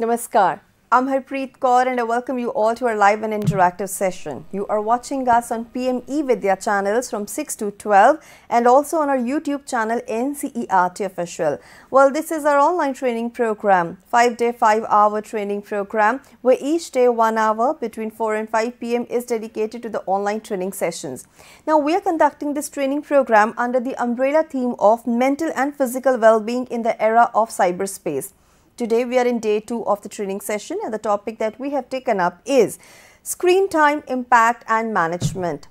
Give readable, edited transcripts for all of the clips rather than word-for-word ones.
Namaskar. I'm Harpreet Kaur and I welcome you all to our live and interactive session. You are watching us on PME Vidya channels from 6 to 12 and also on our YouTube channel NCERT Official. Well, this is our online training program, 5-day, 5-hour training program where each day 1 hour between 4 and 5 p.m. is dedicated to the online training sessions. Now, we are conducting this training program under the umbrella theme of mental and physical well-being in the era of cyberspace. Today we are in day 2 of the training session and the topic that we have taken up is screen time impact and management.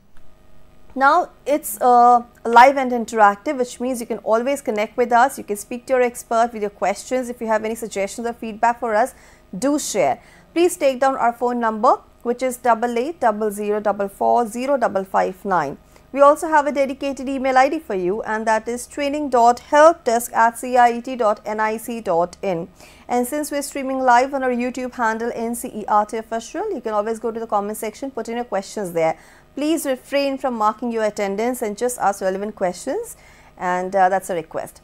Now it's live and interactive, which means you can always connect with us. You can speak to your expert with your questions. If you have any suggestions or feedback for us, do share. Please take down our phone number, which is 8800440559. We also have a dedicated email ID for you, and that is training.helpdesk@cert.nic.in. And since we're streaming live on our YouTube handle NCERT Official, you can always go to the comment section, put in your questions there. Please refrain from marking your attendance and just ask relevant questions, and that's a request.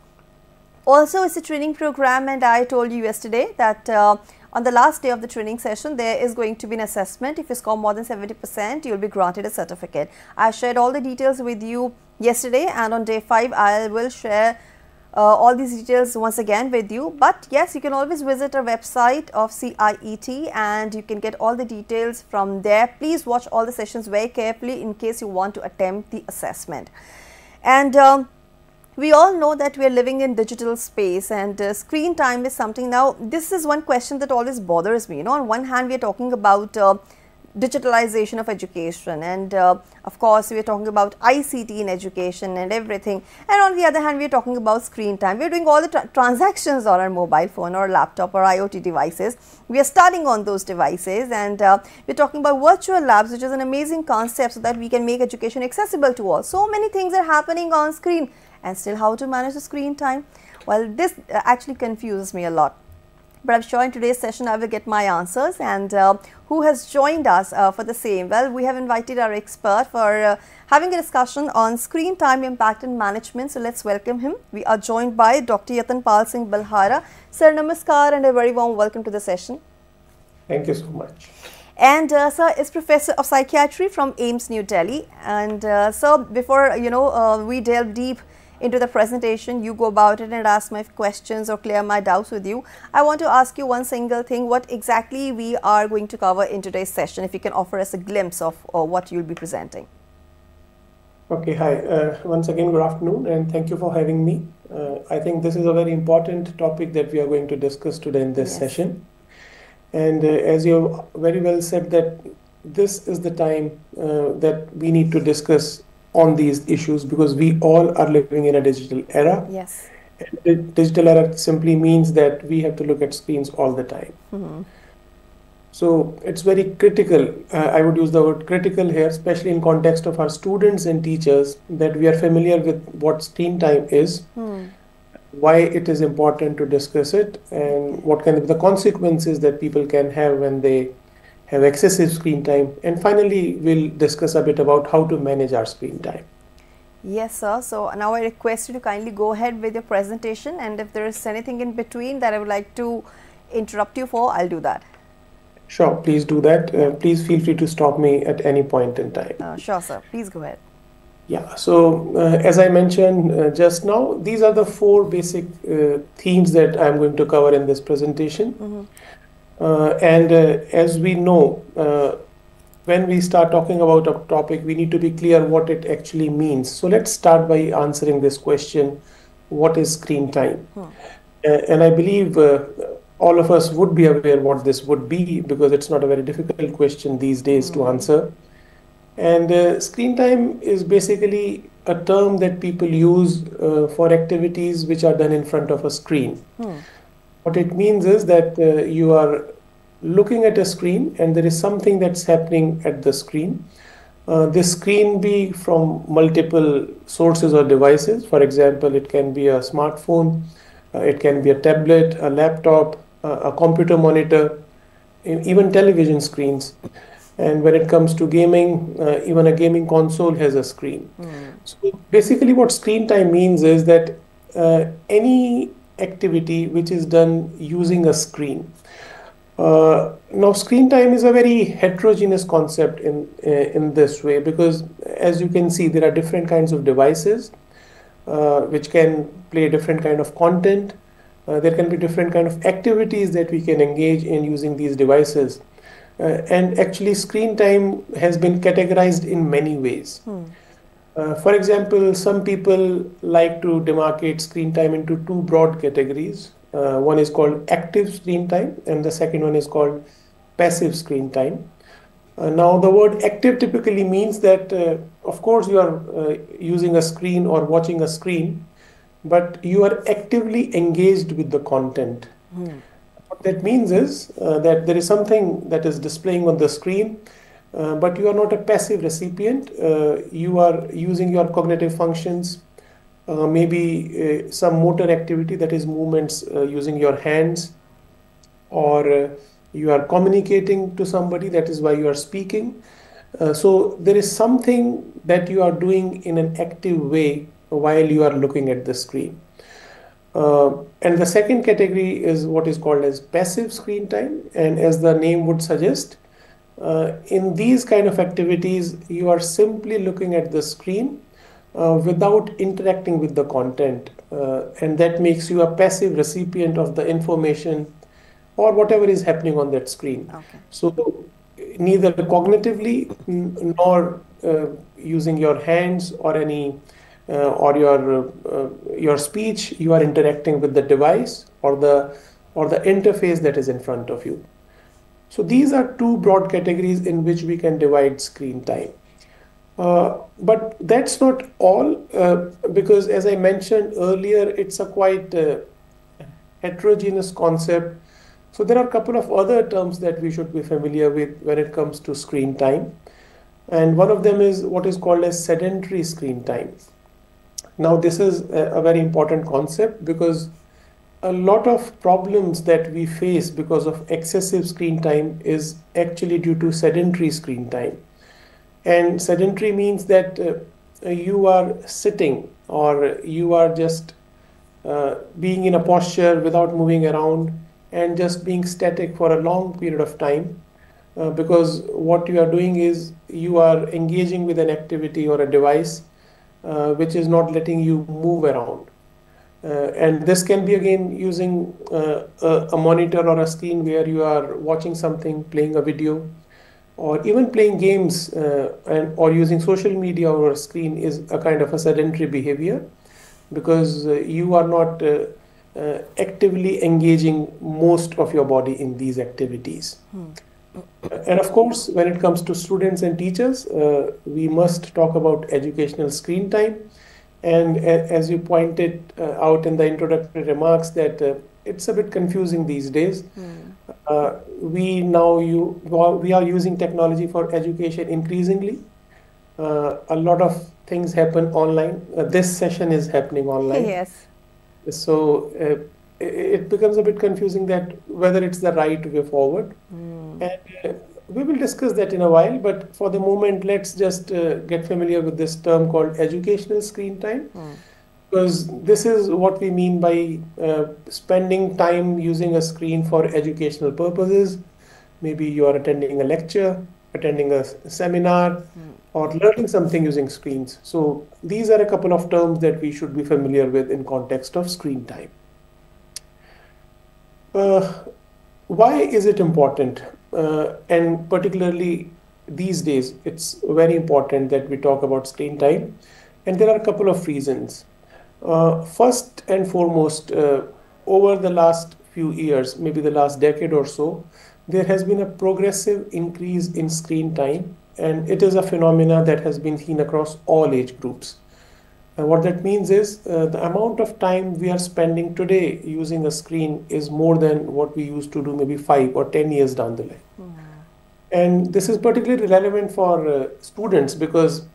Also, it's a training program, and I told you yesterday that on the last day of the training session, there is going to be an assessment. If you score more than 70%, you'll be granted a certificate. I shared all the details with you yesterday, and on day 5, I will share all these details once again with you. But yes, you can always visit our website of CIET and you can get all the details from there. Please watch all the sessions very carefully in case you want to attempt the assessment. And we all know that we are living in digital space, and screen time is something. Now, this is one question that always bothers me. You know, on one hand, we are talking about digitalization of education, and of course, we are talking about ICT in education and everything. And on the other hand, we are talking about screen time. We are doing all the transactions on our mobile phone or laptop or IoT devices. We are studying on those devices, and we are talking about virtual labs, which is an amazing concept so that we can make education accessible to all. So many things are happening on screen. And still, how to manage the screen time? Well, this actually confuses me a lot. But I'm sure in today's session, I will get my answers. And who has joined us for the same? Well, we have invited our expert for having a discussion on screen time impact and management. So let's welcome him. We are joined by Dr. Yatan Singh Balhara. Sir, namaskar and a very warm welcome to the session. Thank you so much. And sir is Professor of Psychiatry from AIIMS, New Delhi. And sir, before we delve deep into the presentation, you go about it and ask my questions or clear my doubts with you. I want to ask you one single thing, what exactly we are going to cover in today's session, if you can offer us a glimpse of what you'll be presenting. Okay, hi. Once again, good afternoon, and thank you for having me. I think this is a very important topic that we are going to discuss today in this session. And as you very well said, that this is the time that we need to discuss on these issues, because we all are living in a digital era. Yes. The digital era simply means that we have to look at screens all the time. So it's very critical, I would use the word critical here, especially in context of our students and teachers, that we are familiar with what screen time is, why it is important to discuss it, and what kind of the consequences that people can have when they have excessive screen time, and finally we'll discuss a bit about how to manage our screen time. Yes, sir. So now I request you to kindly go ahead with your presentation, and if there is anything in between that I would like to interrupt you for, I'll do that. Sure, please do that. Please feel free to stop me at any point in time. Sure, sir. Please go ahead. Yeah, so as I mentioned just now, these are the 4 basic themes that I'm going to cover in this presentation. As we know, when we start talking about a topic, we need to be clear what it actually means. So let's start by answering this question, what is screen time? And I believe all of us would be aware what this would be, because it's not a very difficult question these days to answer. And screen time is basically a term that people use for activities which are done in front of a screen. What it means is that you are looking at a screen and there is something that's happening at the screen. This screen be from multiple sources or devices. For example, it can be a smartphone, it can be a tablet, a laptop, a computer monitor, even television screens. And when it comes to gaming, even a gaming console has a screen. So basically what screen time means is that any activity which is done using a screen, Now, screen time is a very heterogeneous concept in this way, because as you can see, there are different kinds of devices which can play different kind of content. There can be different kind of activities that we can engage in using these devices. And actually, screen time has been categorized in many ways. For example, some people like to demarcate screen time into two broad categories. One is called active screen time, and the second one is called passive screen time. Now, the word active typically means that, of course, you are using a screen or watching a screen, but you are actively engaged with the content. What that means is that there is something that is displaying on the screen, but you are not a passive recipient. You are using your cognitive functions, maybe some motor activity, that is movements using your hands, or you are communicating to somebody, that is why you are speaking. So there is something that you are doing in an active way while you are looking at the screen. And the second category is what is called as passive screen time. And as the name would suggest, in these kind of activities, you are simply looking at the screen without interacting with the content. And that makes you a passive recipient of the information or whatever is happening on that screen. Okay. So neither cognitively nor using your hands or any or your speech, you are interacting with the device or the interface that is in front of you. So these are two broad categories in which we can divide screen time. But that's not all, because as I mentioned earlier, it's a quite heterogeneous concept. So there are a couple of other terms that we should be familiar with when it comes to screen time. And one of them is what is called as sedentary screen time. Now, this is a very important concept, because a lot of problems that we face because of excessive screen time is actually due to sedentary screen time. And sedentary means that you are sitting, or you are just being in a posture without moving around and just being static for a long period of time, because what you are doing is you are engaging with an activity or a device which is not letting you move around. And this can be again using a monitor or a screen where you are watching something, playing a video, or even playing games, or using social media over a screen is a kind of a sedentary behavior, because you are not actively engaging most of your body in these activities. And of course, when it comes to students and teachers, we must talk about educational screen time. And as you pointed out in the introductory remarks, that it's a bit confusing these days. We are using technology for education increasingly. A lot of things happen online. This session is happening online. Yes. So it becomes a bit confusing that whether it's the right way forward. And we will discuss that in a while, but for the moment, let's just get familiar with this term called educational screen time, because this is what we mean by spending time using a screen for educational purposes. Maybe you are attending a lecture, attending a seminar, or learning something using screens. So these are a couple of terms that we should be familiar with in context of screen time. Why is it important? And particularly these days, it's very important that we talk about screen time. And there are a couple of reasons. First and foremost, over the last few years, maybe the last decade or so, there has been a progressive increase in screen time. And it is a phenomena that has been seen across all age groups. And what that means is the amount of time we are spending today using a screen is more than what we used to do maybe 5 or 10 years down the line. And this is particularly relevant for students, because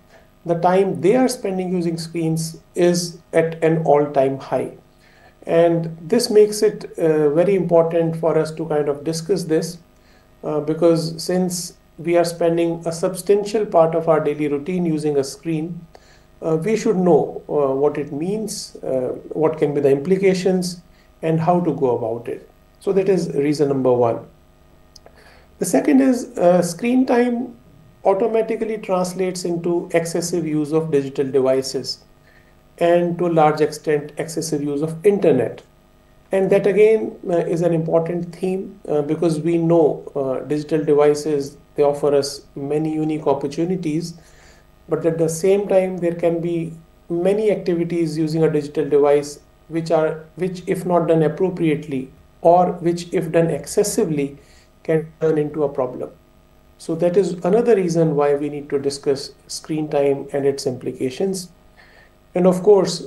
the time they are spending using screens is at an all-time high. And this makes it very important for us to kind of discuss this, because since we are spending a substantial part of our daily routine using a screen, we should know what it means, what can be the implications, and how to go about it. So that is reason number one. The second is screen time automatically translates into excessive use of digital devices and to a large extent excessive use of internet. And that again is an important theme because we know digital devices, they offer us many unique opportunities, but at the same time there can be many activities using a digital device which if not done appropriately or which if done excessively can turn into a problem. So that is another reason why we need to discuss screen time and its implications. And of course,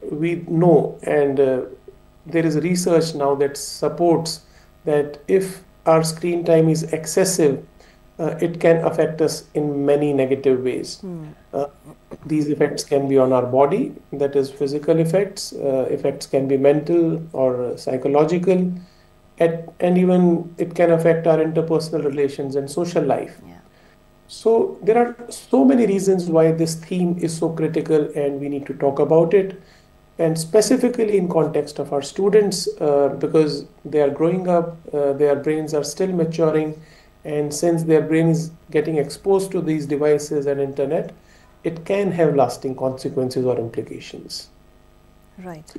we know and there is research now that supports that if our screen time is excessive, it can affect us in many negative ways. Uh, these effects can be on our body, that is physical effects. Effects can be mental or psychological, and even it can affect our interpersonal relations and social life. Yeah. So there are so many reasons why this theme is so critical and we need to talk about it. And specifically in context of our students, because they are growing up, their brains are still maturing, and since their brain is getting exposed to these devices and internet, it can have lasting consequences or implications. Right.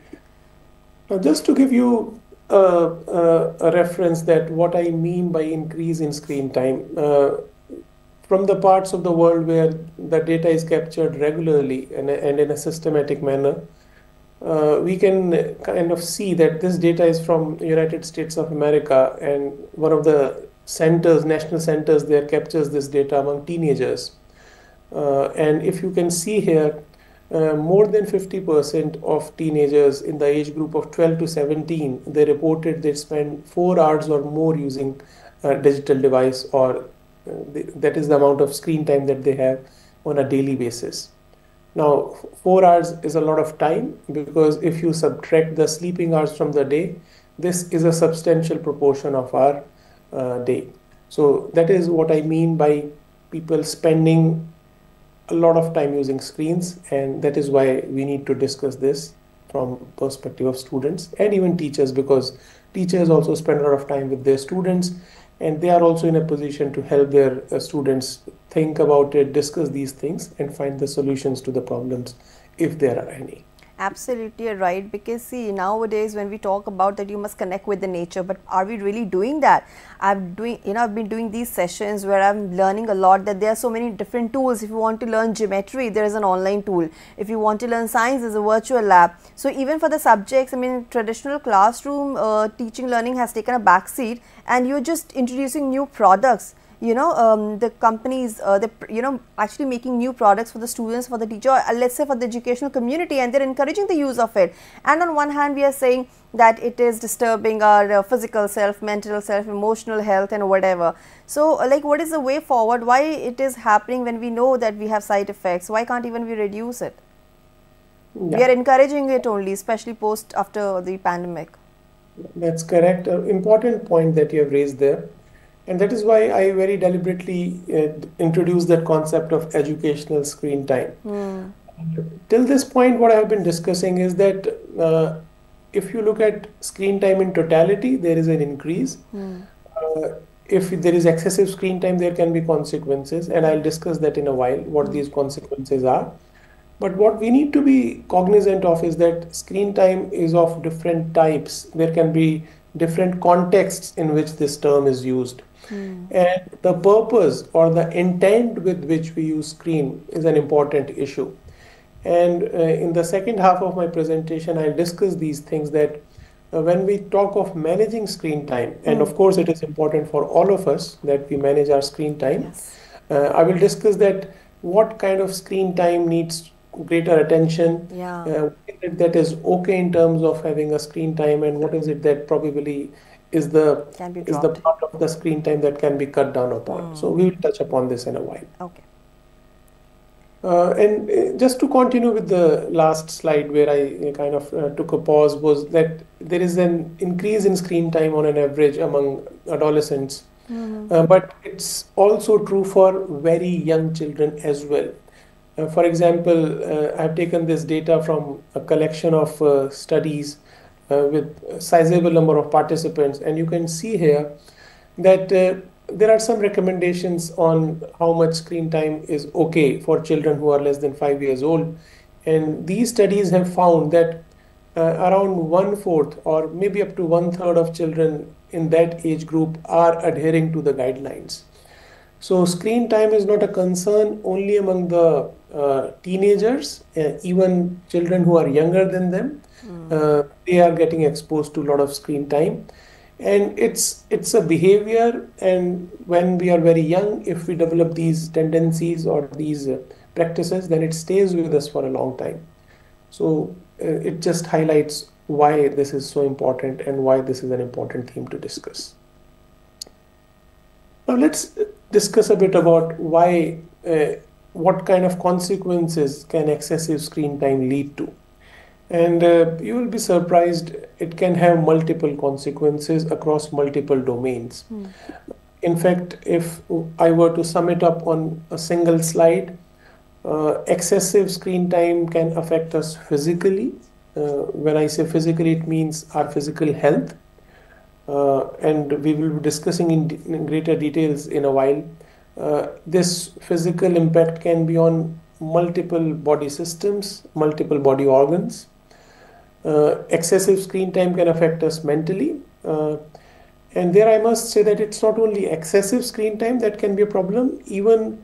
Now, just to give you a reference that what I mean by increase in screen time, from the parts of the world where the data is captured regularly and in a systematic manner, we can kind of see that this data is from United States of America, and one of the centers, national centers there captures this data among teenagers. And if you can see here, more than 50% of teenagers in the age group of 12 to 17, they reported they spend 4 hours or more using a digital device, or that is the amount of screen time that they have on a daily basis. Now, 4 hours is a lot of time because if you subtract the sleeping hours from the day, this is a substantial proportion of our day. So that is what I mean by people spending a lot of time using screens, and that is why we need to discuss this from perspective of students and even teachers, because teachers also spend a lot of time with their students, and they are also in a position to help their students think about it, discuss these things, and find the solutions to the problems if there are any. Absolutely right, because see, nowadays when we talk about that you must connect with the nature, but are we really doing that? I've been doing these sessions where I'm learning a lot that there are so many different tools. If you want to learn geometry, there is an online tool. If you want to learn science, there's a virtual lab. So even for the subjects, I mean, traditional classroom teaching learning has taken a back seat, and you're just introducing new products. The companies, actually making new products for the students, for the teacher, let's say for the educational community, and they're encouraging the use of it. And on one hand, we are saying that it is disturbing our physical self, mental self, emotional health and whatever. So like, what is the way forward? Why it is happening when we know that we have side effects? Why can't even we reduce it? Yeah. We are encouraging it only, especially after the pandemic. That's correct. Important point that you have raised there. And that is why I very deliberately introduced that concept of educational screen time. Till this point, what I have been discussing is that if you look at screen time in totality, there is an increase. If there is excessive screen time, there can be consequences, and I'll discuss that in a while, what these consequences are. But what we need to be cognizant of is that screen time is of different types. There can be different contexts in which this term is used. And the purpose or the intent with which we use screen is an important issue. And in the second half of my presentation, I'll discuss these things that when we talk of managing screen time, and of course it is important for all of us that we manage our screen time. Yes. I will discuss that what kind of screen time needs greater attention, that is okay in terms of having a screen time, and what is it that probably is the part of the screen time that can be cut down upon. So we will touch upon this in a while. Okay. And just to continue with the last slide where I kind of took a pause, was that there is an increase in screen time on an average among adolescents, but it's also true for very young children as well. For example, I've taken this data from a collection of studies with a sizable number of participants, and you can see here that there are some recommendations on how much screen time is okay for children who are less than 5 years old. And these studies have found that around 1/4 or maybe up to 1/3 of children in that age group are adhering to the guidelines. So screen time is not a concern only among the teenagers, even children who are younger than them, they are getting exposed to a lot of screen time. And it's a behavior, and when we are very young, if we develop these tendencies or these practices, then it stays with us for a long time. So it just highlights why this is so important and why this is an important theme to discuss. Now let's discuss a bit about why, what kind of consequences can excessive screen time lead to. And you will be surprised, it can have multiple consequences across multiple domains. In fact, if I were to sum it up on a single slide, excessive screen time can affect us physically. When I say physically, it means our physical health. And we will be discussing in greater details in a while. This physical impact can be on multiple body systems, multiple body organs. Excessive screen time can affect us mentally. And there I must say that it's not only excessive screen time that can be a problem, even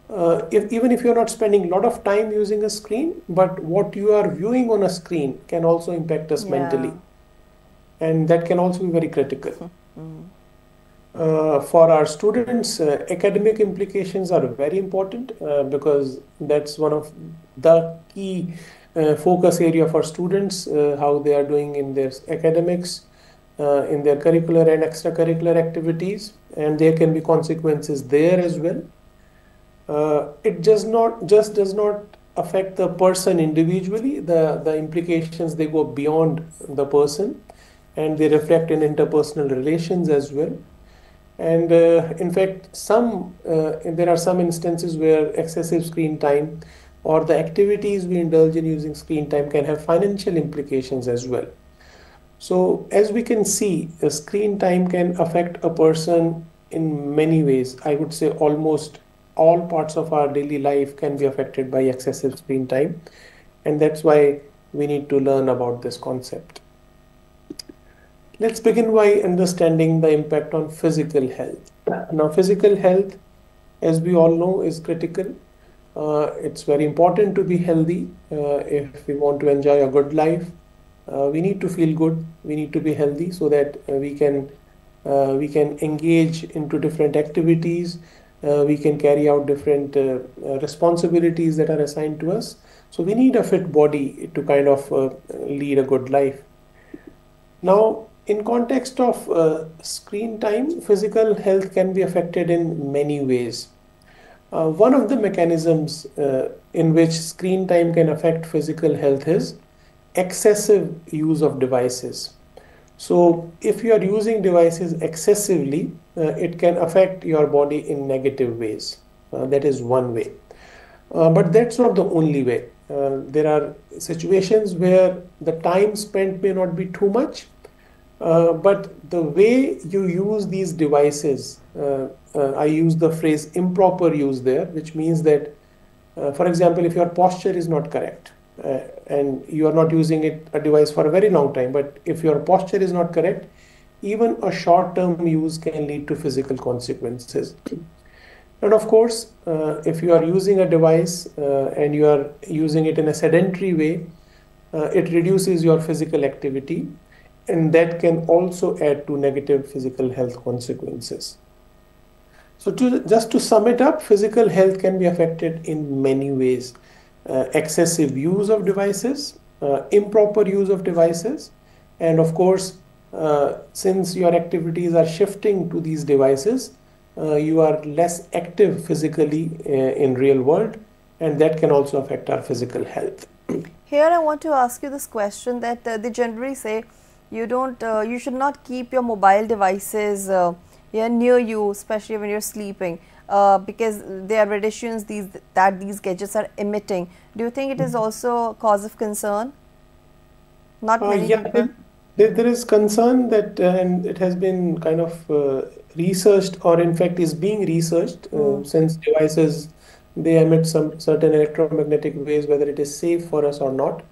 if you're not spending a lot of time using a screen, but what you are viewing on a screen can also impact us mentally. And that can also be very critical. For our students, academic implications are very important because that's one of the key focus area for students, how they are doing in their academics, in their curricular and extracurricular activities, and there can be consequences there as well. It does not affect the person individually. The implications, they go beyond the person, and they reflect in interpersonal relations as well. And in fact, there are some instances where excessive screen time or the activities we indulge in using screen time can have financial implications as well. So as we can see, screen time can affect a person in many ways. I would say almost all parts of our daily life can be affected by excessive screen time, and that's why we need to learn about this concept. Let's begin by understanding the impact on physical health. Now, physical health, as we all know, is critical. It's very important to be healthy if we want to enjoy a good life. We need to feel good. We need to be healthy so that we can engage into different activities. We can carry out different responsibilities that are assigned to us. So we need a fit body to kind of lead a good life. Now, in context of screen time, physical health can be affected in many ways. One of the mechanisms in which screen time can affect physical health is excessive use of devices. So if you are using devices excessively, it can affect your body in negative ways. That is one way. But that's not the only way. There are situations where the time spent may not be too much, but the way you use these devices, I use the phrase improper use there, which means that, for example, if your posture is not correct, and you are not using a device for a very long time, but if your posture is not correct, even a short-term use can lead to physical consequences. And of course, if you are using a device and you are using it in a sedentary way, it reduces your physical activity, and that can also add to negative physical health consequences. So just to sum it up, physical health can be affected in many ways. Excessive use of devices, improper use of devices, and of course, since your activities are shifting to these devices, you are less active physically in real world, and that can also affect our physical health. Here I want to ask you this question that they generally say you should not keep your mobile devices near you, especially when you're sleeping, because there are radiations that these gadgets are emitting. Do you think it is also a cause of concern? Not many people. There is concern that, and it has been kind of researched, or in fact is being researched, since devices, they emit some certain electromagnetic waves, whether it is safe for us or not.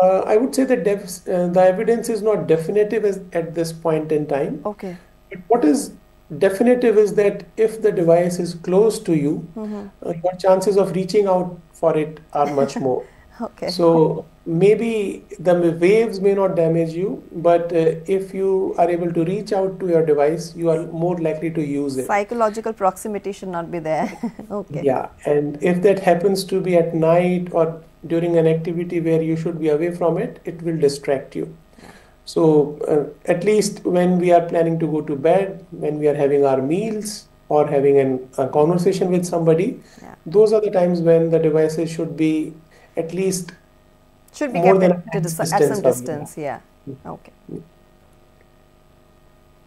I would say that the evidence is not definitive at this point in time. Okay. But what is definitive is that if the device is close to you, your chances of reaching out for it are much more. Okay. So maybe the waves may not damage you, but if you are able to reach out to your device, you are more likely to use it. Psychological proximity should not be there. Okay. Yeah, and if that happens to be at night or during an activity where you should be away from it, it will distract you. So at least when we are planning to go to bed, when we are having our meals or having a conversation with somebody, those are the times when the devices should be at least should be more kept than at some distance. Yeah. Okay.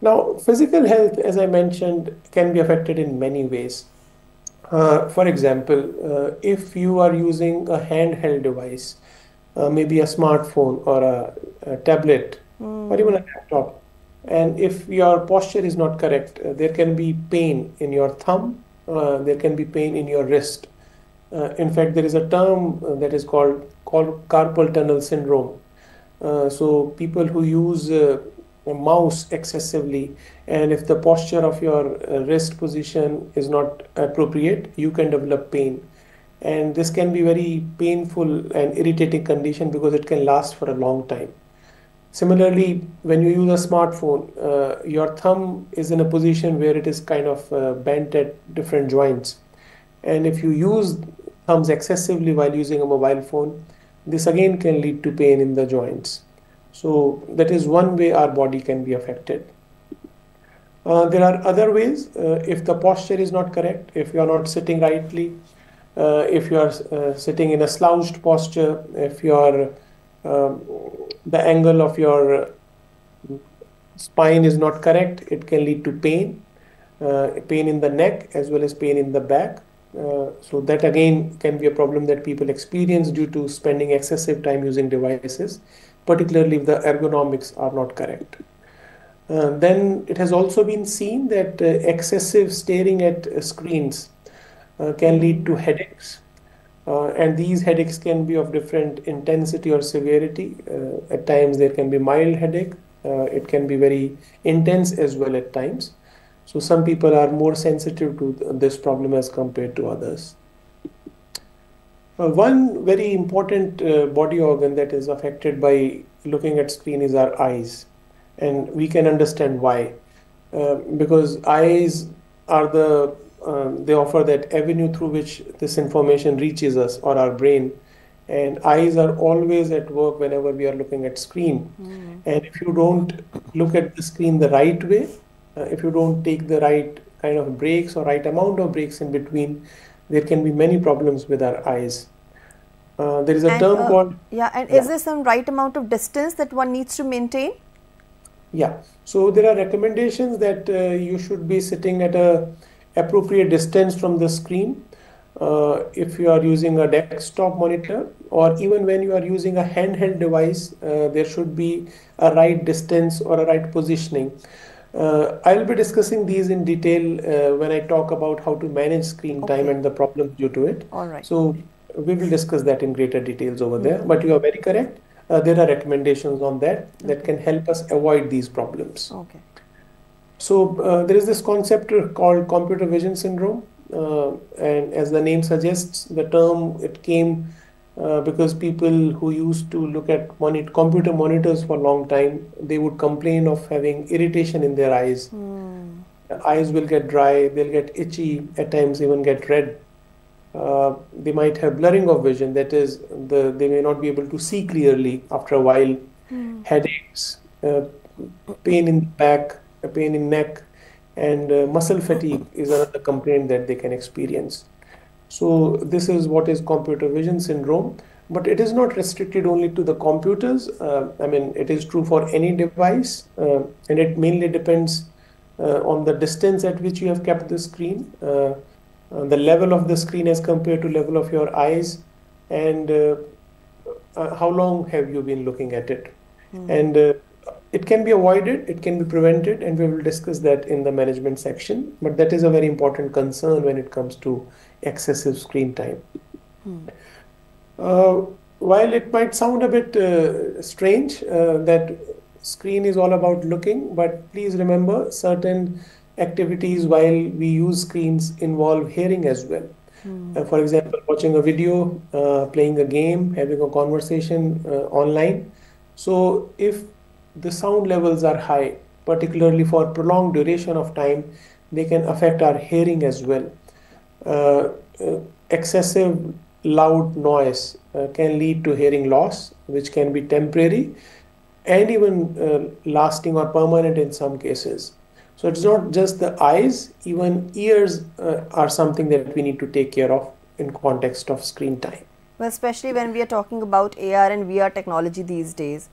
Now, physical health, as I mentioned, can be affected in many ways. For example, if you are using a handheld device, maybe a smartphone or a tablet or even a laptop, and if your posture is not correct, there can be pain in your thumb, there can be pain in your wrist. In fact, there is a term that is called carpal tunnel syndrome. So people who use a mouse excessively, and if the posture of your wrist position is not appropriate, you can develop pain. And this can be very painful and irritating condition because it can last for a long time. Similarly, when you use a smartphone, your thumb is in a position where it is kind of bent at different joints. And if you use thumbs excessively while using a mobile phone, this again can lead to pain in the joints. So that is one way our body can be affected. There are other ways. If the posture is not correct, if you are not sitting rightly, if you are sitting in a slouched posture, if the angle of your spine is not correct, it can lead to pain in the neck as well as pain in the back. So that again can be a problem that people experience due to spending excessive time using devices, particularly if the ergonomics are not correct. Then it has also been seen that excessive staring at screens can lead to headaches. And these headaches can be of different intensity or severity. At times there can be mild headache. It can be very intense as well at times. So some people are more sensitive to this problem as compared to others. One very important body organ that is affected by looking at screen is our eyes. And we can understand why. Because eyes are they offer that avenue through which this information reaches us or our brain. And eyes are always at work whenever we are looking at screen. And if you don't look at the screen the right way, if you don't take the right kind of breaks or right amount of breaks in between, there can be many problems with our eyes. There is a term called... Is there some right amount of distance that one needs to maintain? Yeah, so there are recommendations that you should be sitting at a appropriate distance from the screen. If you are using a desktop monitor, or even when you are using a handheld device, there should be a right distance or a right positioning. I'll be discussing these in detail when I talk about how to manage screen time and the problems due to it. All right. So we will discuss that in greater details over there. But you are very correct. There are recommendations on that can help us avoid these problems. Okay. So there is this concept called computer vision syndrome. And as the name suggests, the term, it came because people who used to look at computer monitors for a long time, they would complain of having irritation in their eyes. The eyes will get dry, they'll get itchy, at times even get red. They might have blurring of vision, that is, they may not be able to see clearly after a while. Headaches, pain in the back, pain in neck, and muscle fatigue is another complaint that they can experience. So this is what is computer vision syndrome, but it is not restricted only to the computers. I mean, it is true for any device, and it mainly depends on the distance at which you have kept the screen, the level of the screen as compared to level of your eyes, and how long have you been looking at it. And It can be avoided, it can be prevented, and we will discuss that in the management section. But that is a very important concern when it comes to excessive screen time. Uh, while it might sound a bit strange that screen is all about looking, but please remember certain activities while we use screens involve hearing as well. For example, watching a video, playing a game, having a conversation online. So if the sound levels are high, particularly for prolonged duration of time, they can affect our hearing as well. Uh, Excessive loud noise can lead to hearing loss, which can be temporary and even lasting or permanent in some cases. So it's not just the eyes, even ears are something that we need to take care of in context of screen time. Well, especially when we are talking about AR and VR technology these days,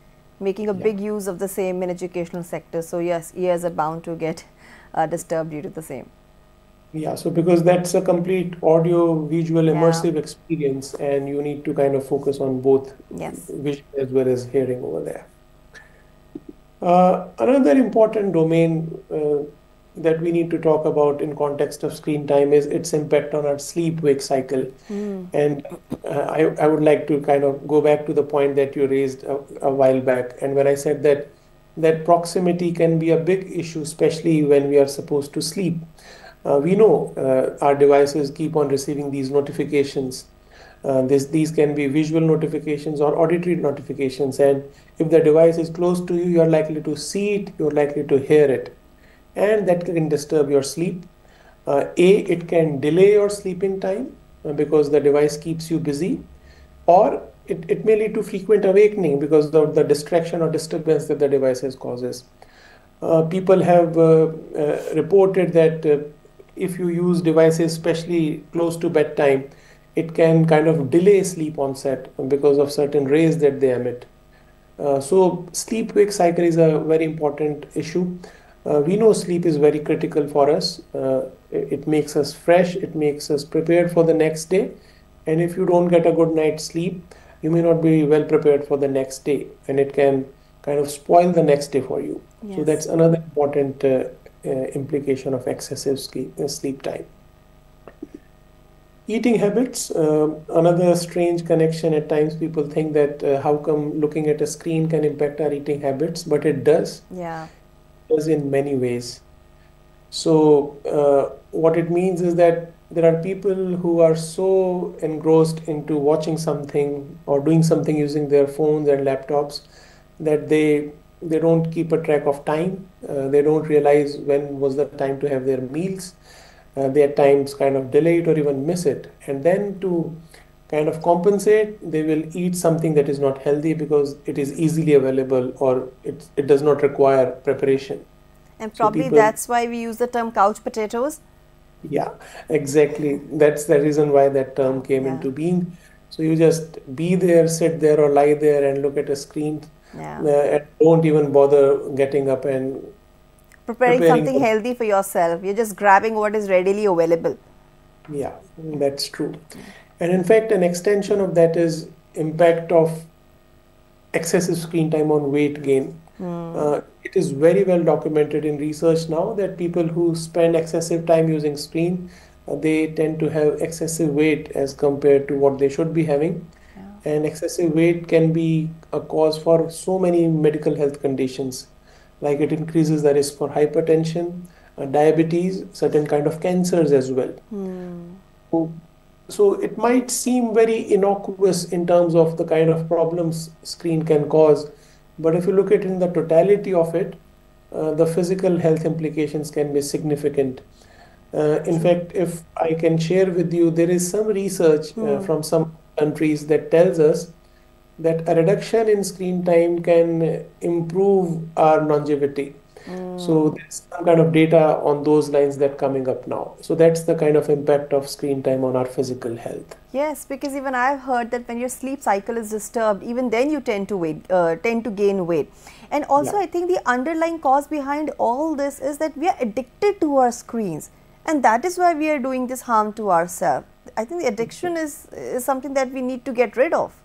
making a Yeah. big use of the same in educational sector. So yes, ears are bound to get disturbed due to the same. Yeah, so because that's a complete audio visual Yeah. immersive experience, and you need to kind of focus on both Yes. vision as well as hearing over there. Another important domain that we need to talk about in context of screen time is its impact on our sleep-wake cycle. And I would like to kind of go back to the point that you raised a while back. And when I said that proximity can be a big issue, especially when we are supposed to sleep. We know our devices keep on receiving these notifications. These can be visual notifications or auditory notifications, and if the device is close to you, you're likely to see it, you're likely to hear it, and that can disturb your sleep. It can delay your sleeping time because the device keeps you busy, or it may lead to frequent awakening because of the distraction or disturbance that the devices causes. People have reported that if you use devices, especially close to bedtime, it can kind of delay sleep onset because of certain rays that they emit. So sleep-wake cycle is a very important issue. We know sleep is very critical for us. It makes us fresh, it makes us prepared for the next day. And if you don't get a good night's sleep, you may not be well prepared for the next day, and it can kind of spoil the next day for you. Yes. So that's another important implication of excessive sleep time. Eating habits, another strange connection. At times people think that how come looking at a screen can impact our eating habits, but it does. Yeah. It does in many ways. So what it means is that there are people who are so engrossed into watching something or doing something using their phones and laptops that they don't keep a track of time. They don't realize when was the time to have their meals. They at times kind of delay it or even miss it. And then to kind of compensate, they will eat something that is not healthy because it is easily available or it does not require preparation. And So probably people, that's why we use the term couch potatoes. yeah, exactly. That's the reason why that term came Yeah. into being. So you just be there, sit there or lie there and look at a screen Yeah. and don't even bother getting up and Preparing preparing. something healthy for yourself. You're just grabbing what is readily available. Yeah, that's true. And in fact, an extension of that is impact of excessive screen time on weight gain. It is very well documented in research now that people who spend excessive time using screen, they tend to have excessive weight as compared to what they should be having. Yeah. And excessive weight can be a cause for so many medical health conditions, like it increases the risk for hypertension, diabetes, certain kind of cancers as well. So, so it might seem very innocuous in terms of the kind of problems screen can cause, but if you look at it in the totality of it, the physical health implications can be significant. In fact, if I can share with you, there is some research from some countries that tells us that a reduction in screen time can improve our longevity. So there's some kind of data on those lines that coming up now. So that's the kind of impact of screen time on our physical health. Yes, because even I've heard that when your sleep cycle is disturbed, even then you tend to gain weight. And also, Yeah. I think the underlying cause behind all this is that we are addicted to our screens, and that is why we are doing this harm to ourselves. I think the addiction is something that we need to get rid of.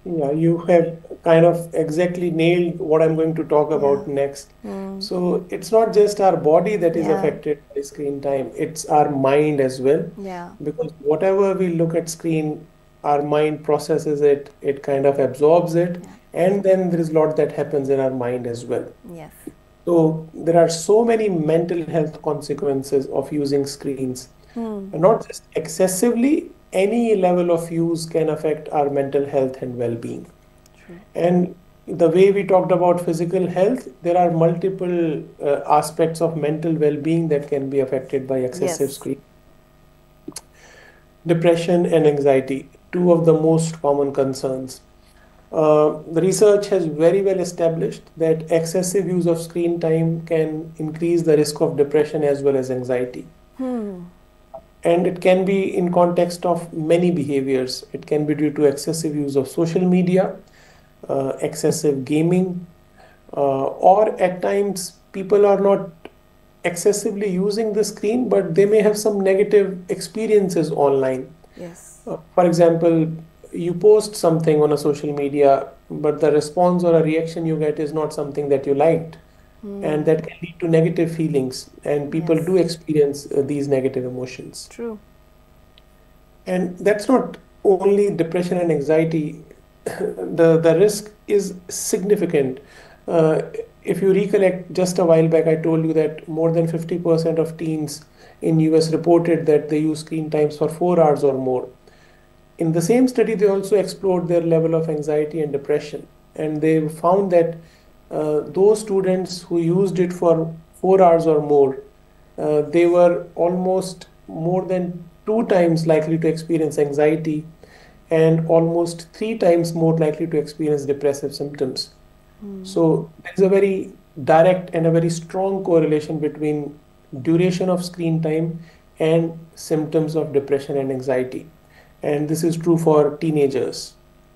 Yeah, you have kind of exactly nailed what I'm going to talk Yeah. about next. Mm. So it's not just our body that is Yeah. affected by screen time, it's our mind as well. Yeah. Because whatever we look at screen, our mind processes it, it kind of absorbs it, Yeah. and then there is a lot that happens in our mind as well. Yes. So there are so many mental health consequences of using screens. Hmm. And not just excessively, any level of use can affect our mental health and well-being. True. And the way we talked about physical health, there are multiple aspects of mental well-being that can be affected by excessive Yes. screen. Depression and anxiety, two of the most common concerns. The research has very well established that excessive use of screen time can increase the risk of depression as well as anxiety. Hmm. And it can be in context of many behaviors. It can be due to excessive use of social media, excessive gaming, or at times people are not excessively using the screen, but they may have some negative experiences online. Yes. For example, you post something on a social media, but the response or a reaction you get is not something that you liked. And Hmm. that can lead to negative feelings, and people Yes. do experience these negative emotions. True. And that's not only depression and anxiety. The risk is significant. Uh, if you recollect, just a while back, I told you that more than 50% of teens in US reported that they use screen times for 4 hours or more. In the same study, they also explored their level of anxiety and depression, and they found that those students who used it for 4 hours or more, they were almost more than 2 times likely to experience anxiety and almost 3 times more likely to experience depressive symptoms. Hmm. So there's a very direct and a very strong correlation between duration of screen time and symptoms of depression and anxiety. And this is true for teenagers.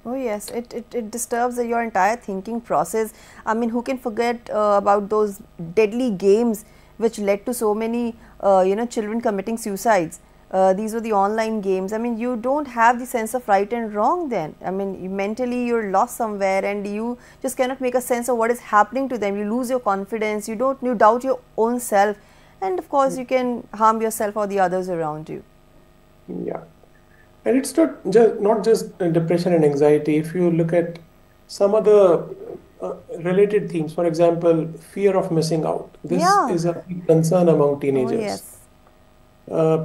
Oh yes, it disturbs your entire thinking process. I mean, who can forget about those deadly games which led to so many children committing suicides? These were the online games. I mean, you don't have the sense of right and wrong then. I mean, mentally you're lost somewhere and you just cannot make a sense of what is happening to them. You lose your confidence, you doubt your own self, and of course you can harm yourself or the others around you. Yeah. And it's not just depression and anxiety. If you look at some other related themes, for example, fear of missing out. This Yeah. is a big concern among Oh teenagers. yes.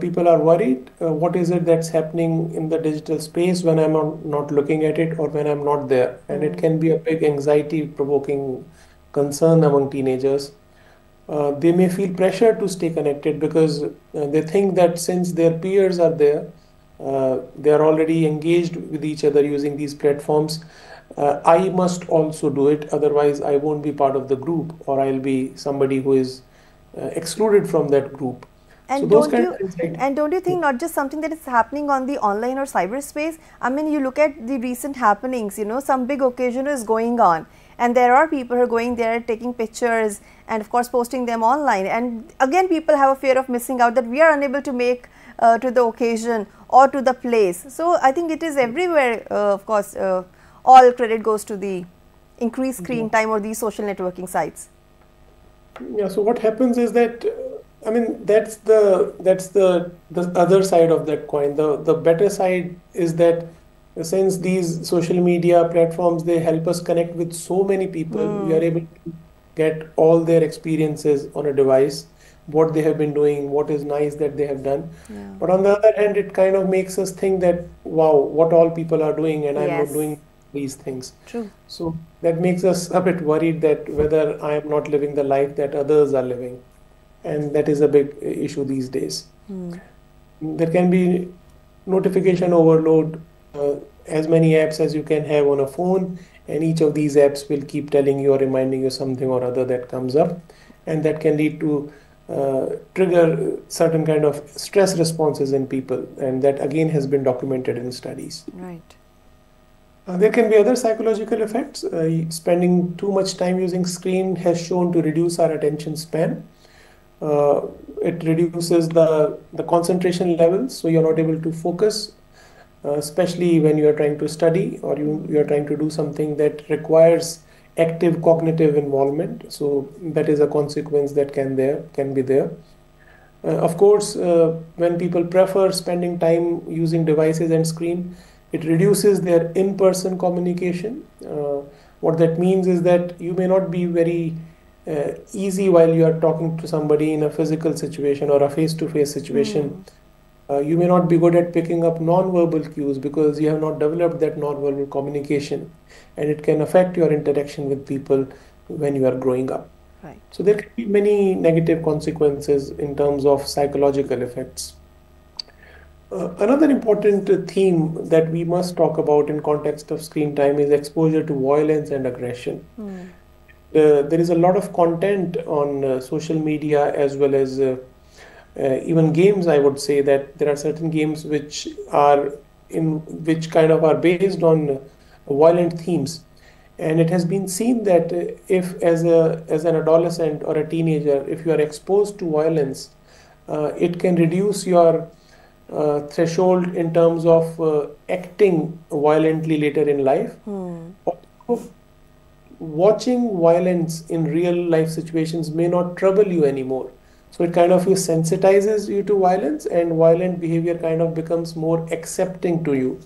People are worried. What is it that's happening in the digital space when I'm not looking at it or when I'm not there? And it Hmm. can be a big anxiety-provoking concern among teenagers. They may feel pressure to stay connected because they think that since their peers are there, they are already engaged with each other using these platforms. I must also do it, otherwise, I won't be part of the group, or I'll be somebody who is excluded from that group. So And those don't kind you of anxiety. and don't you think not just something that is happening on the online or cyberspace? I mean, you look at the recent happenings, some big occasion is going on, and there are people who are going there taking pictures and of course posting them online. And again, people have a fear of missing out, that we are unable to make to the occasion or to the place. So I think it is everywhere. Of course, all credit goes to the increased Yeah. screen time or these social networking sites. Yeah, so what happens is that I mean that's the other side of that coin. The better side is that since these social media platforms, they help us connect with so many people, we are Hmm. able to get all their experiences on a device, what they have been doing, what is nice that they have done. Yeah. But on the other hand, it kind of makes us think that wow, what all people are doing and I'm not Yes. doing these things. True. So that makes us a bit worried that whether I am not living the life that others are living. And that is a big issue these days. Hmm. There can be notification overload, as many apps as you can have on a phone, and each of these apps will keep telling you or reminding you something or other that comes up, and that can lead to trigger certain kind of stress responses in people, and that again has been documented in studies. Right. There can be other psychological effects. Spending too much time using screen has shown to reduce our attention span. It reduces the concentration levels, so you're not able to focus. especially when you are trying to study or you are trying to do something that requires active cognitive involvement. So that is a consequence that can be there. Of course, when people prefer spending time using devices and screen, it reduces their in-person communication. What that means is that you may not be very easy while you are talking to somebody in a physical situation or a face-to-face situation. You may not be good at picking up non-verbal cues because you have not developed that non-verbal communication, and it can affect your interaction with people when you are growing up. Right. So there can be many negative consequences in terms of psychological effects. Another important theme that we must talk about in context of screen time is exposure to violence and aggression. There is a lot of content on social media as well as even games. I would say that there are certain games which kind of are based on violent themes. And it has been seen that if as an adolescent or a teenager, if you are exposed to violence, it can reduce your threshold in terms of acting violently later in life. Also, watching violence in real life situations may not trouble you anymore. So it kind of sensitizes you to violence, and violent behavior kind of becomes more accepting to you.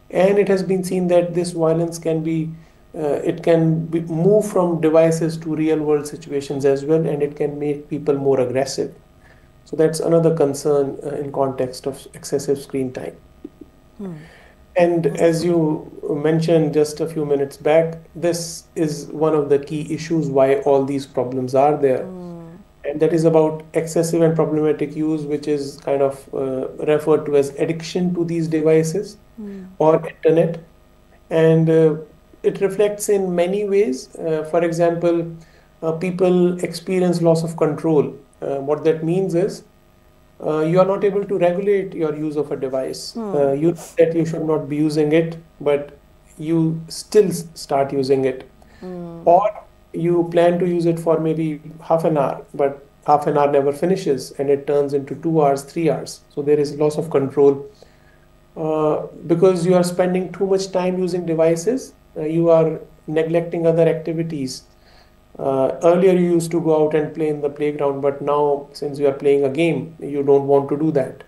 And it has been seen that this violence can be moved from devices to real world situations as well, and it can make people more aggressive. So that's another concern in context of excessive screen time. And as you mentioned just a few minutes back, this is one of the key issues why all these problems are there. And that is about excessive and problematic use, which is kind of referred to as addiction to these devices or internet. And it reflects in many ways. For example, people experience loss of control. What that means is you are not able to regulate your use of a device. You know that you should not be using it, but you still start using it. Or you plan to use it for maybe half an hour, but half an hour never finishes and it turns into 2 hours, 3 hours. So there is loss of control. Because you are spending too much time using devices, you are neglecting other activities. Earlier you used to go out and play in the playground, but now since you are playing a game, you don't want to do that.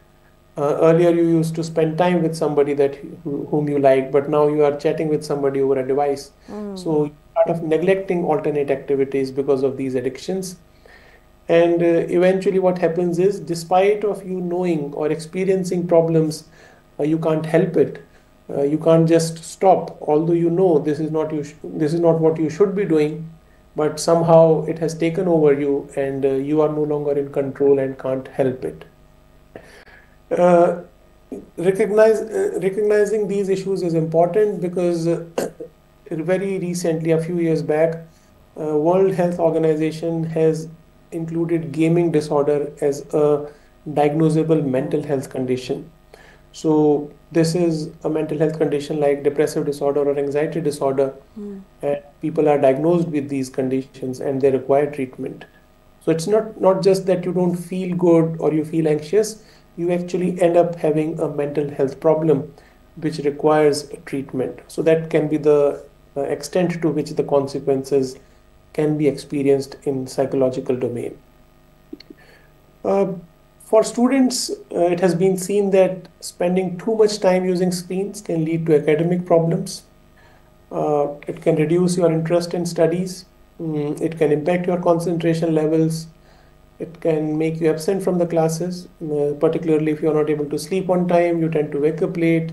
Earlier you used to spend time with somebody whom you like, but now you are chatting with somebody over a device. So you start of neglecting alternate activities because of these addictions. And eventually what happens is, despite of you knowing or experiencing problems, you can't help it. You can't just stop, although you know this is not what you should be doing, but somehow it has taken over you and you are no longer in control and can't help it. Recognizing these issues is important because very recently, a few years back, World Health Organization has included gaming disorder as a diagnosable mental health condition. So this is a mental health condition like depressive disorder or anxiety disorder, and people are diagnosed with these conditions and they require treatment. So it's not just that you don't feel good or you feel anxious, you actually end up having a mental health problem which requires treatment. So that can be the extent to which the consequences can be experienced in psychological domain. For students, it has been seen that spending too much time using screens can lead to academic problems. It can reduce your interest in studies. It can impact your concentration levels. It can make you absent from the classes, particularly if you are not able to sleep on time, you tend to wake up late,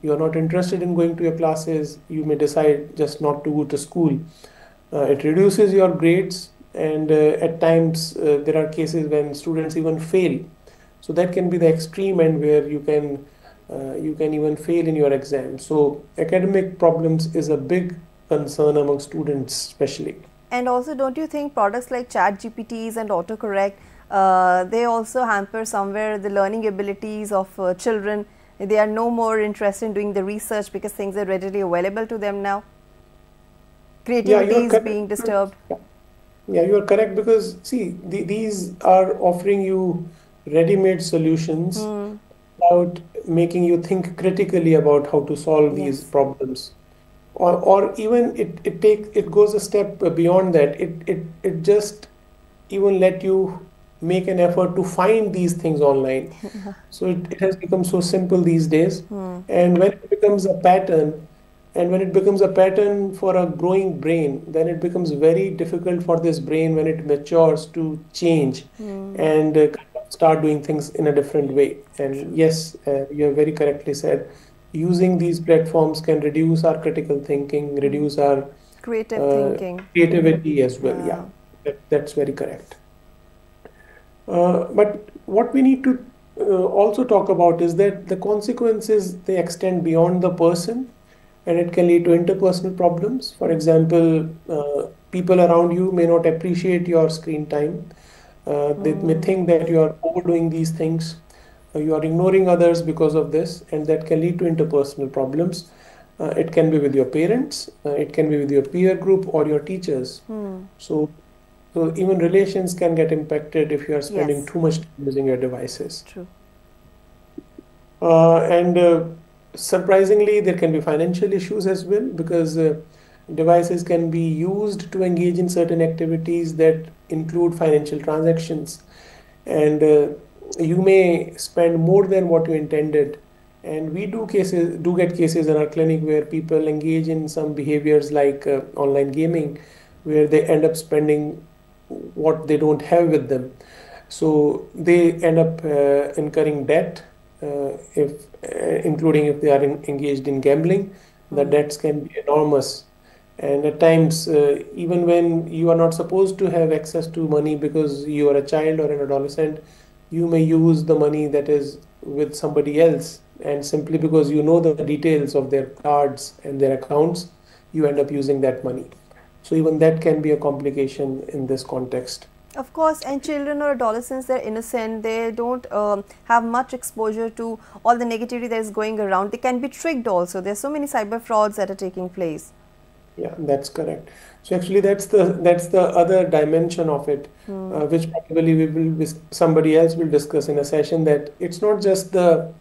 you are not interested in going to your classes, you may decide just not to go to school. It reduces your grades, and at times there are cases when students even fail. So that can be the extreme end where you can even fail in your exam. So academic problems is a big concern among students especially. And also, don't you think products like chat GPTs and autocorrect, they also hamper somewhere the learning abilities of children? They are no more interested in doing the research because things are readily available to them now. Creativity is being disturbed. Yeah, you are correct, because see, these are offering you ready-made solutions. about making you think critically about how to solve these Yes. problems. Or even it goes a step beyond that. It just even let you make an effort to find these things online. So it has become so simple these days. And when it becomes a pattern, and when it becomes a pattern for a growing brain, then it becomes very difficult for this brain when it matures to change and kind of start doing things in a different way. And yes, you have very correctly said, using these platforms can reduce our critical thinking, reduce our Creative thinking. creativity as well. Yeah, Yeah. that's very correct. But what we need to also talk about is that the consequences, they extend beyond the person, and it can lead to interpersonal problems. For example, people around you may not appreciate your screen time. They may think that you are overdoing these things. You are ignoring others because of this, and that can lead to interpersonal problems. It can be with your parents, it can be with your peer group or your teachers. So so even relations can get impacted if you are spending Yes. too much time using your devices. True. And surprisingly, there can be financial issues as well, because devices can be used to engage in certain activities that include financial transactions. And you may spend more than what you intended. And we do get cases in our clinic where people engage in some behaviors like online gaming, where they end up spending what they don't have with them. So they end up incurring debt, if including if they are engaged in gambling. The debts can be enormous. And at times, even when you are not supposed to have access to money because you are a child or an adolescent, you may use the money that is with somebody else. And simply because you know the details of their cards and their accounts, you end up using that money. So even that can be a complication in this context. Of course, and children or adolescents, they're innocent. They don't have much exposure to all the negativity that is going around. They can be tricked also. There's so many cyber frauds that are taking place. Yeah, that's correct. So actually, that's the other dimension of it, which probably somebody else will discuss in a session. That it's not just the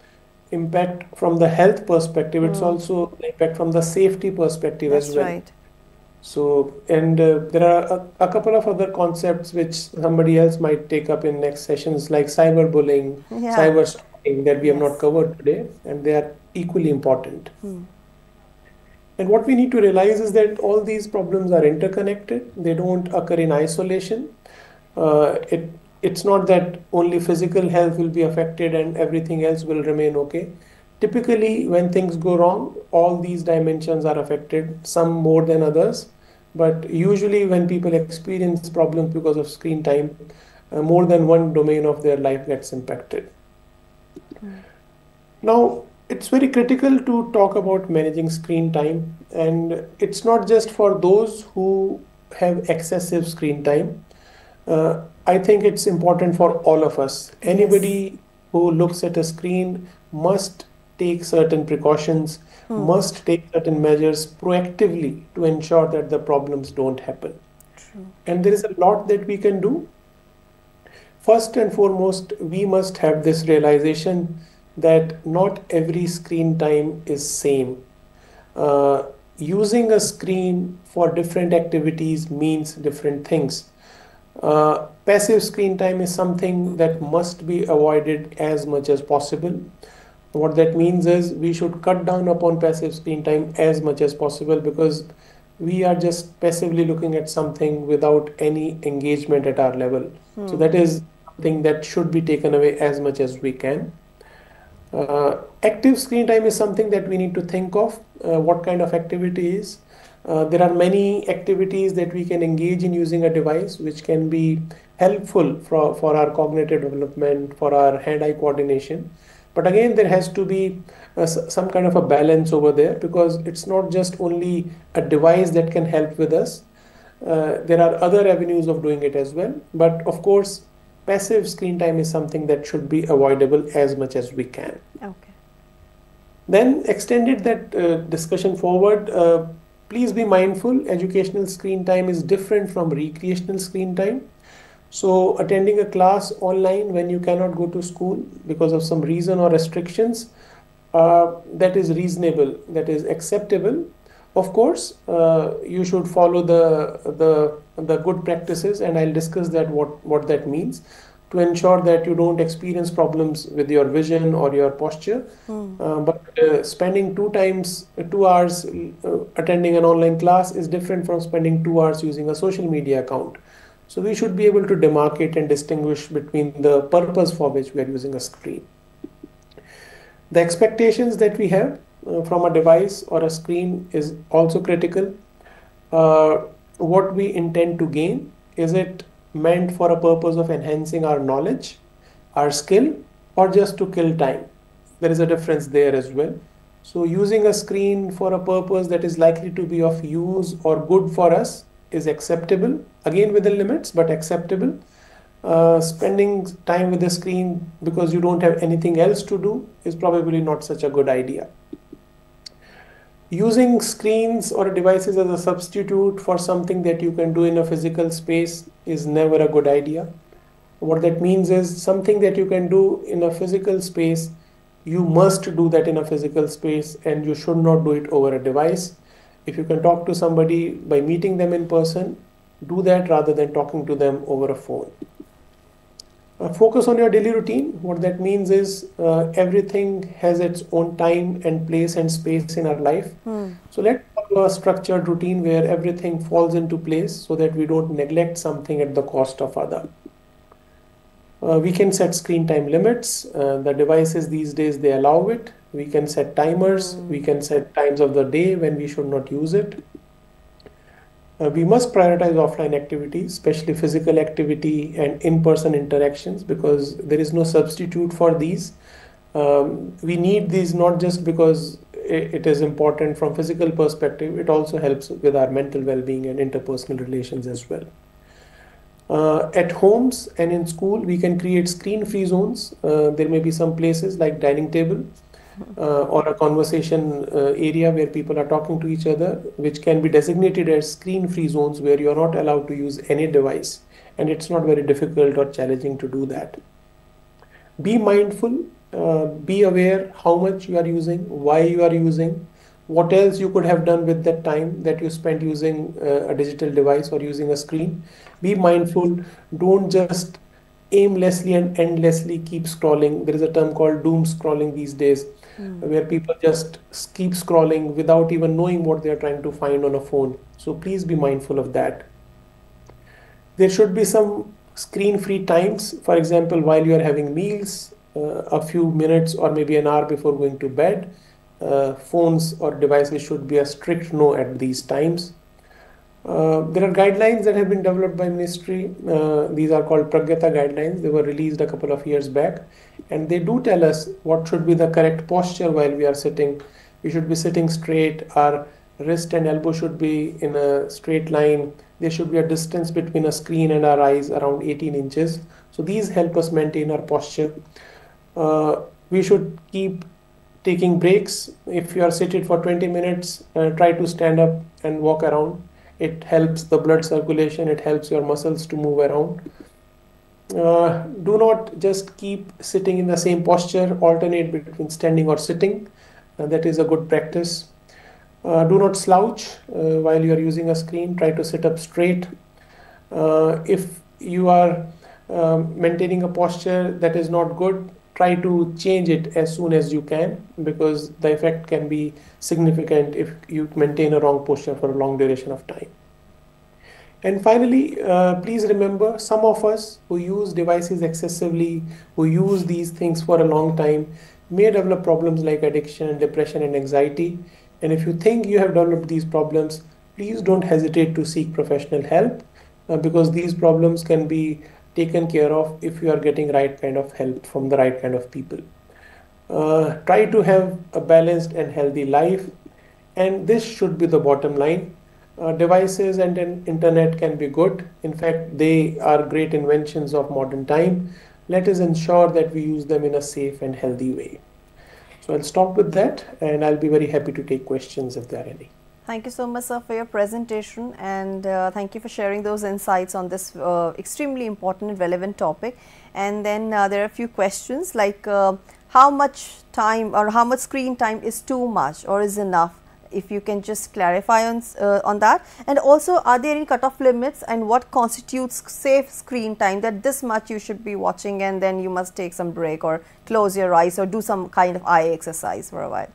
impact from the health perspective; it's also the impact from the safety perspective as That's well. right. So, and there are a couple of other concepts which somebody else might take up in next sessions, like cyberbullying, Yeah. cyber stalking, that we have not Yes. covered today, and they are equally important. And what we need to realize is that all these problems are interconnected. They don't occur in isolation. It's not that only physical health will be affected and everything else will remain okay. Typically, when things go wrong, all these dimensions are affected, some more than others. But usually, when people experience problems because of screen time, more than one domain of their life gets impacted. Now, it's very critical to talk about managing screen time, and it's not just for those who have excessive screen time. I think it's important for all of us. Yes. Anybody who looks at a screen must take certain precautions, must take certain measures proactively to ensure that the problems don't happen. True. And there is a lot that we can do. First and foremost, we must have this realization that not every screen time is same. Using a screen for different activities means different things. Passive screen time is something that must be avoided as much as possible. What that means is we should cut down upon passive screen time as much as possible, because we are just passively looking at something without any engagement at our level. So that is something that should be taken away as much as we can. Active screen time is something that we need to think of what kind of activities. There are many activities that we can engage in using a device, which can be helpful for our cognitive development, for our hand-eye coordination. But again, there has to be some kind of a balance over there, because it's not just only a device that can help with us. There are other avenues of doing it as well. But of course, passive screen time is something that should be avoidable as much as we can. Okay. Then extended that discussion forward. Please be mindful, educational screen time is different from recreational screen time. So attending a class online when you cannot go to school because of some reason or restrictions, that is reasonable, that is acceptable. Of course, you should follow the good practices, and I'll discuss that what that means to ensure that you don't experience problems with your vision or your posture. But spending 2 hours attending an online class is different from spending 2 hours using a social media account. So we should be able to demarcate and distinguish between the purpose for which we are using a screen. The expectations that we have from a device or a screen is also critical. What we intend to gain, is it meant for a purpose of enhancing our knowledge, our skill, or just to kill time? There is a difference there as well. So using a screen for a purpose that is likely to be of use or good for us is acceptable, again within limits, but acceptable. Spending time with the screen because you don't have anything else to do is probably not such a good idea. Using screens or devices as a substitute for something that you can do in a physical space is never a good idea. What that means is something that you can do in a physical space, you must do that in a physical space, and you should not do it over a device. If you can talk to somebody by meeting them in person, do that rather than talking to them over a phone. Focus on your daily routine. What that means is everything has its own time and place and space in our life. So let's follow a structured routine where everything falls into place so that we don't neglect something at the cost of other. We can set screen time limits. The devices these days, they allow it. We can set timers. We can set times of the day when we should not use it. We must prioritize offline activities, especially physical activity and in-person interactions, because there is no substitute for these. We need these not just because it is important from physical perspective, it also helps with our mental well-being and interpersonal relations as well. At homes and in school, we can create screen-free zones. There may be some places like dining table or a conversation area where people are talking to each other, which can be designated as screen-free zones where you're not allowed to use any device, and it's not very difficult or challenging to do that. Be mindful, be aware how much you are using, why you are using, what else you could have done with that time that you spent using a digital device or using a screen. Be mindful, don't just aimlessly and endlessly keep scrolling. There is a term called doom scrolling these days, where people just keep scrolling without even knowing what they are trying to find on a phone. So please be mindful of that. There should be some screen-free times. For example, while you are having meals, a few minutes or maybe an hour before going to bed, phones or devices should be a strict no at these times. There are guidelines that have been developed by ministry. These are called Pragyata guidelines. They were released a couple of years back, and they do tell us what should be the correct posture while we are sitting. We should be sitting straight. Our wrist and elbow should be in a straight line. There should be a distance between a screen and our eyes around 18 inches. So these help us maintain our posture. We should keep taking breaks. If you are seated for 20 minutes, try to stand up and walk around. It helps the blood circulation, it helps your muscles to move around. Do not just keep sitting in the same posture, alternate between standing or sitting. That is a good practice. Do not slouch while you are using a screen, try to sit up straight. If you are maintaining a posture that is not good, try to change it as soon as you can, because the effect can be significant if you maintain a wrong posture for a long duration of time. And finally, please remember, some of us who use devices excessively, who use these things for a long time, may develop problems like addiction, depression, and anxiety. And if you think you have developed these problems, please don't hesitate to seek professional help, because these problems can be taken care of if you are getting right kind of help from the right kind of people. Try to have a balanced and healthy life, and this should be the bottom line. Devices and internet can be good. In fact, they are great inventions of modern time. Let us ensure that we use them in a safe and healthy way. So I'll stop with that, and I'll be very happy to take questions if there are any. Thank you so much, sir, for your presentation, and thank you for sharing those insights on this extremely important and relevant topic. And then there are a few questions like how much time or how much screen time is too much or is enough? If you can just clarify on that. And also, are there any cutoff limits, and what constitutes safe screen time, that this much you should be watching and then you must take some break or close your eyes or do some kind of eye exercise for a while?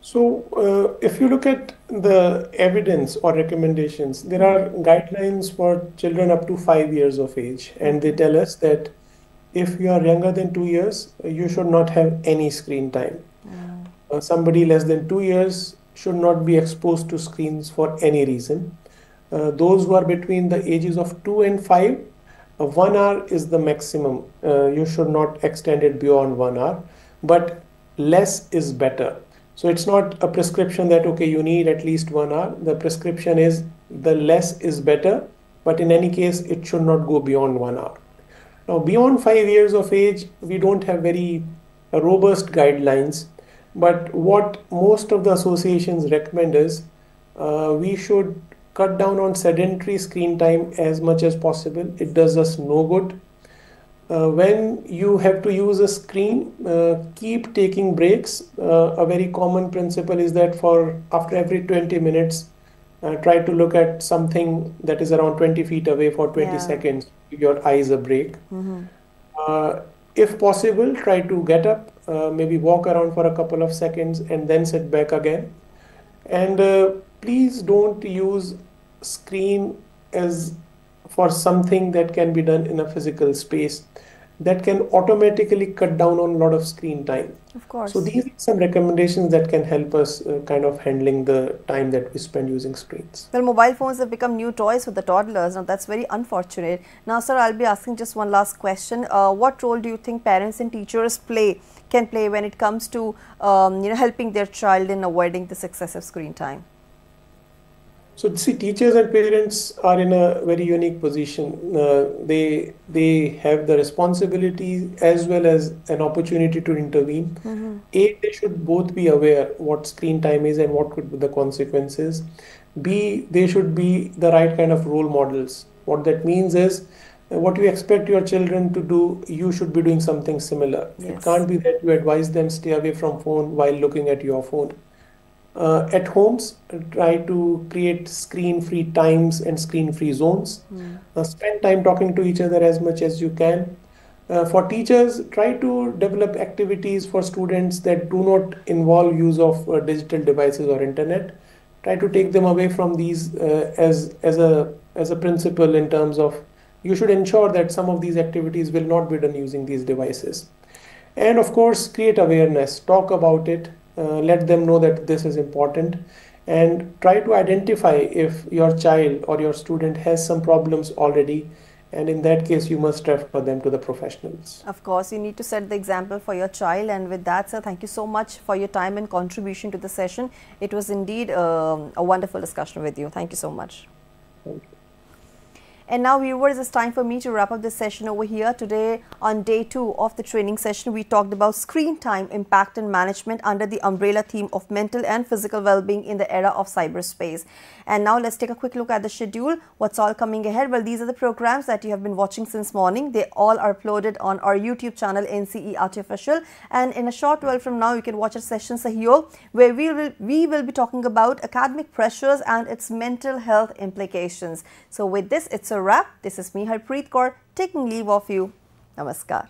So, if you look at the evidence or recommendations, there are guidelines for children up to 5 years of age, and they tell us that if you are younger than 2 years, you should not have any screen time. Somebody less than 2 years should not be exposed to screens for any reason. Those who are between the ages of 2 and 5, 1 hour is the maximum. You should not extend it beyond 1 hour, but less is better. So it's not a prescription that, okay, you need at least 1 hour. The prescription is the less is better, but in any case, it should not go beyond 1 hour. Now, beyond 5 years of age, we don't have very robust guidelines. But what most of the associations recommend is we should cut down on sedentary screen time as much as possible. It does us no good. When you have to use a screen, keep taking breaks. A very common principle is that after every 20 minutes, try to look at something that is around 20 feet away for 20 seconds. Give your eyes a break. If possible, try to get up, maybe walk around for a couple of seconds and then sit back again. And please don't use screen as for something that can be done in a physical space. That can automatically cut down on a lot of screen time. Of course. So these are some recommendations that can help us kind of handling the time that we spend using screens. Well, mobile phones have become new toys for the toddlers. Now, that's very unfortunate. Now, sir, I'll be asking just one last question. What role do you think parents and teachers can play when it comes to helping their child in avoiding this excessive screen time? So see, teachers and parents are in a very unique position. They have the responsibility as well as an opportunity to intervene. A, they should both be aware what screen time is and what could be the consequences. B, they should be the right kind of role models. What that means is what you expect your children to do, you should be doing something similar. Yes. It can't be that you advise them stay away from phone while looking at your phone. At homes, try to create screen-free times and screen-free zones. Spend time talking to each other as much as you can. For teachers, try to develop activities for students that do not involve use of digital devices or internet. Try to take them away from these as a principle in terms of you should ensure that some of these activities will not be done using these devices. And of course, create awareness, talk about it. Let them know that this is important, and try to identify if your child or your student has some problems already, and in that case you must refer them to the professionals. Of course, you need to set the example for your child. And with that, sir, thank you so much for your time and contribution to the session. It was indeed a wonderful discussion with you. Thank you so much. Thank you. And now, viewers, it's time for me to wrap up this session over here. Today, on day 2 of the training session, we talked about screen time impact and management under the umbrella theme of mental and physical well-being in the era of cyberspace. And now, let's take a quick look at the schedule. What's all coming ahead? Well, these are the programs that you have been watching since morning. They all are uploaded on our YouTube channel, NCERT Official. And in a short while from now, you can watch a session Sahyog, where we will be talking about academic pressures and its mental health implications. So with this, it's a wrap. This is me, Harpreet Kaur, taking leave of you. Namaskar.